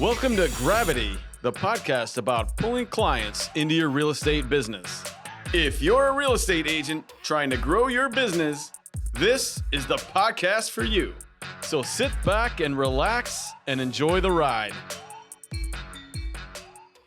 Welcome to Gravity, the podcast about pulling clients into your real estate business. If you're a real estate agent trying to grow your business, this is the podcast for you. So sit back and relax and enjoy the ride.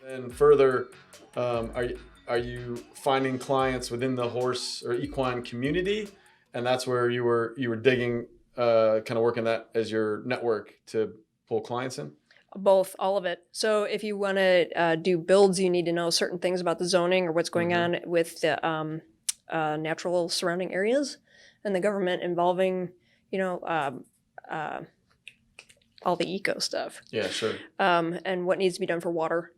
And further, are you finding clients within the horse or equine community? And that's where you were digging, kind of working that as your network to pull clients in? Both, all of it. So if you want to do builds, you need to know certain things about the zoning or what's going on with the natural surrounding areas and the government involving, all the eco stuff. Yeah, sure. And what needs to be done for water,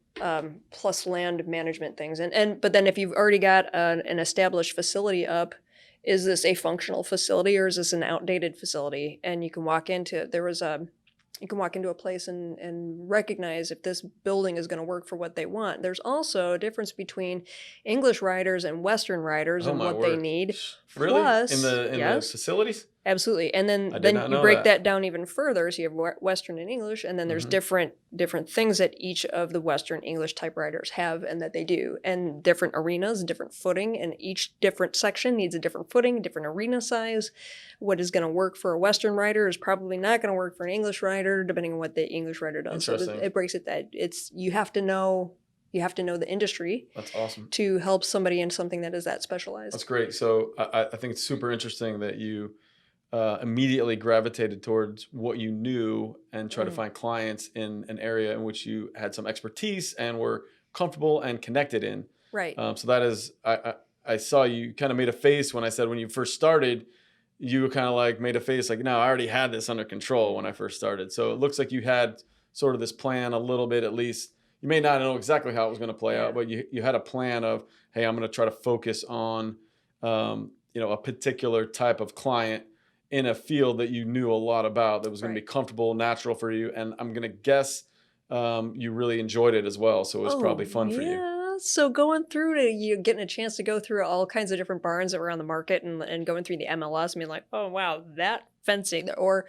plus land management things. But then if you've already got an established facility up, is this a functional facility or is this an outdated facility? And you can walk into a place and recognize if this building is going to work for what they want. There's also a difference between English riders and Western riders and what they need. Really? Plus, in the facilities? Absolutely. And then you break that down even further. So you have Western and English, and then there's different things that each of the Western English type riders have and that they do, and different arenas, different footing, and each different section needs a different footing, different arena size. What is going to work for a Western rider is probably not going to work for an English rider, depending on what the English rider does. So it breaks it that you have to know the industry. That's awesome. To help somebody in something that is that specialized. That's great. So I think it's super interesting that you immediately gravitated towards what you knew and try to find clients in an area in which you had some expertise and were comfortable and connected in. Right. So that is, I saw you kind of made a face when I said when you first started, you kind of like made a face like, no, I already had this under control when I first started. So it looks like you had sort of this plan a little bit, at least. You may not know exactly how it was going to play out, but you had a plan of, hey, I'm going to try to focus on, a particular type of client in a field that you knew a lot about that was going to be comfortable, natural for you. And I'm going to guess you really enjoyed it as well. So it was probably fun for you. Yeah. So going through you getting a chance to go through all kinds of different barns that were on the market and going through the MLS and being like, oh, wow, that fencing. Or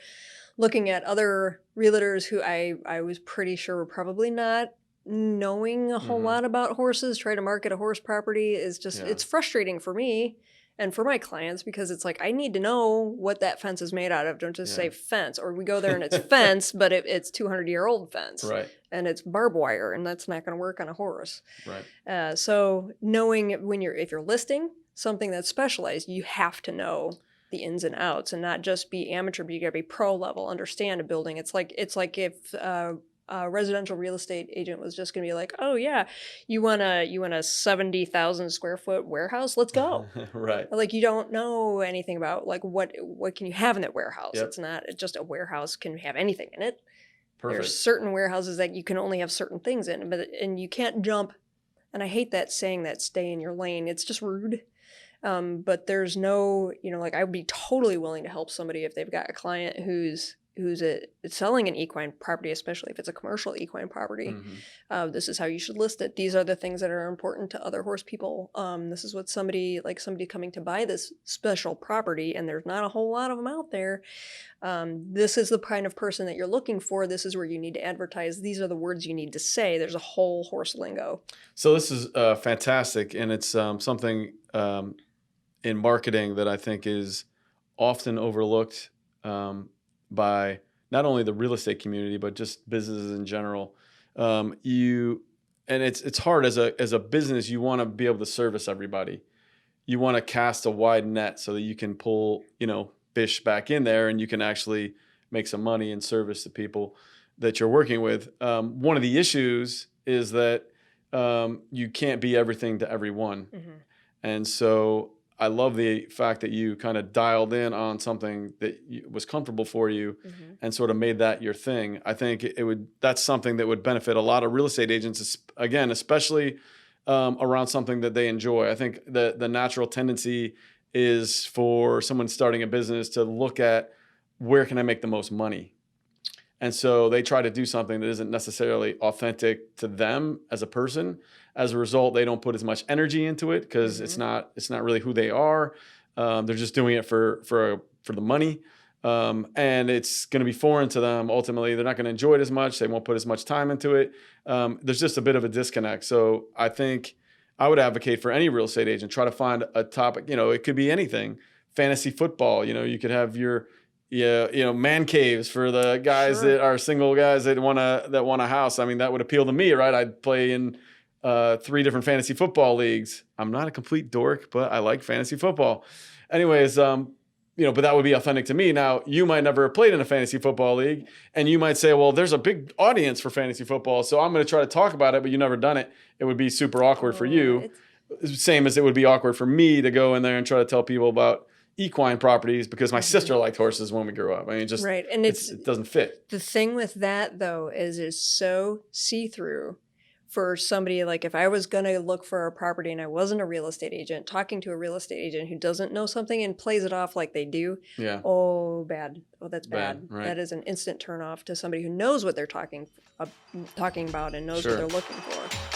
looking at other realtors who I was pretty sure were probably not knowing a whole lot about horses, try to market a horse property is just, it's frustrating for me. And for my clients, because it's like, I need to know what that fence is made out of. Don't just say fence. Or we go there and it's fence, but it's 200-year-old fence. Right. And it's barbed wire, and that's not going to work on a horse. Right. So knowing if you're listing something that's specialized, you have to know the ins and outs and not just be amateur, but you got to be pro level, understand a building. It's like if a residential real estate agent was just going to be like, oh yeah, you want a 70,000 square foot warehouse? Let's go. Right. Like you don't know anything about like what can you have in that warehouse? Yep. It's not just a warehouse can have anything in it. Perfect. There's certain warehouses that you can only have certain things in, and you can't jump. And I hate that saying that stay in your lane. It's just rude. But there's no, I would be totally willing to help somebody if they've got a client who's selling an equine property, especially if it's a commercial equine property. This is how you should list it. These are the things that are important to other horse people. This is what somebody coming to buy this special property, and there's not a whole lot of them out there. This is the kind of person that you're looking for. This is where you need to advertise. These are the words you need to say. There's a whole horse lingo. So this is fantastic, and it's something in marketing that I think is often overlooked by not only the real estate community, but just businesses in general. And it's hard as a business. You want to be able to service everybody. You want to cast a wide net so that you can pull, fish back in there and you can actually make some money and service the people that you're working with. One of the issues is that you can't be everything to everyone. And so I love the fact that you kind of dialed in on something that was comfortable for you and sort of made that your thing. I think that's something that would benefit a lot of real estate agents, again, especially around something that they enjoy. I think the natural tendency is for someone starting a business to look at where can I make the most money? And so they try to do something that isn't necessarily authentic to them as a person. As a result, they don't put as much energy into it because it's not really who they are. They're just doing it for the money. and it's going to be foreign to them. Ultimately, they're not going to enjoy it as much. They won't put as much time into it. There's just a bit of a disconnect. So I think I would advocate for any real estate agent, try to find a topic. It could be anything. Fantasy football. You could have your man caves for the guys Sure. that are single guys that want a house. I mean, that would appeal to me, right? I'd play in 3 different fantasy football leagues. I'm not a complete dork, but I like fantasy football. Anyways, but that would be authentic to me. Now, you might never have played in a fantasy football league, and you might say, well, there's a big audience for fantasy football, so I'm going to try to talk about it, but you've never done it. It would be super awkward for you. Same as it would be awkward for me to go in there and try to tell people about equine properties because my sister liked horses when we grew up. I mean, just right. And it doesn't fit. The thing with that, though, is it's so see-through for somebody. Like, if I was going to look for a property and I wasn't a real estate agent, talking to a real estate agent who doesn't know something and plays it off like they do, Yeah. oh, bad. Oh, that's bad. Right. That is an instant turn off to somebody who knows what they're talking about and knows Sure. what they're looking for.